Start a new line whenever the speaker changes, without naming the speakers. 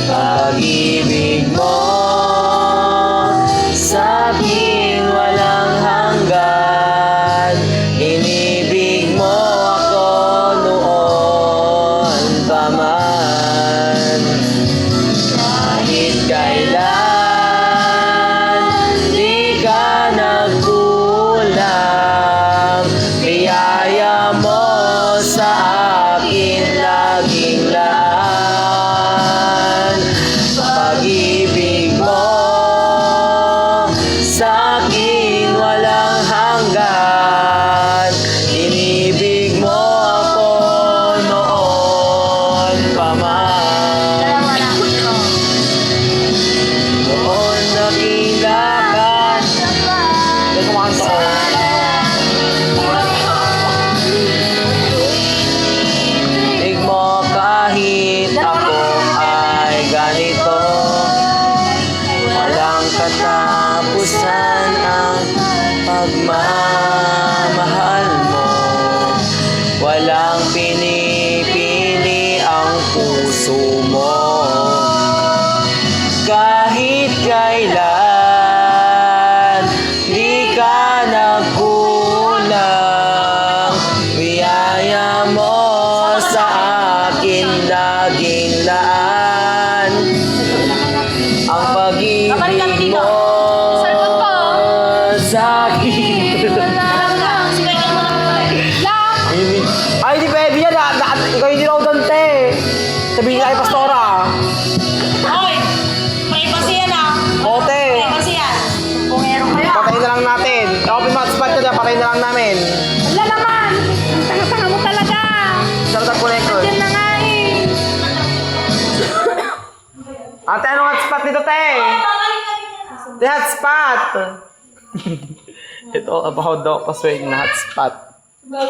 Pag-ibig mo sa'kin walang hanggan. Inibig mo ako noon pa man. Kahit kailan di ka nagkulang, biyaya mo sa akin laging laan. Pag-ibig mo sa'kin walang hanggan. Inibig mo ako noon pa man. Noon nakilakan. Ito kumakanta ko. Tig mo kahit ako ay ganito. Walang katapusan ang pagmamahal mo. Walang pinipili ang puso mo. Kahit kailan di ka nagkulang, biyaya mo sa akin laging laan. Ang pag-ibig mo sa'kin. Ay, di pwede yan. Ikaw hindi raw dante. Sabihin ka kay Pastora.
Hoy! May pasiyan ah!
Ote.
May pasiyan! Bungero kaya!
Patayin na lang natin. Open hotspot ka dyan. Patayin na lang namin.
Wala naman! Ang tanga-tanga mo talaga!
Sarap ang connector.
Diyan na nga eh!
Ate, anong hotspot nito, te? The hotspot! Ito, about daw paswag na hotspot. Ma'am.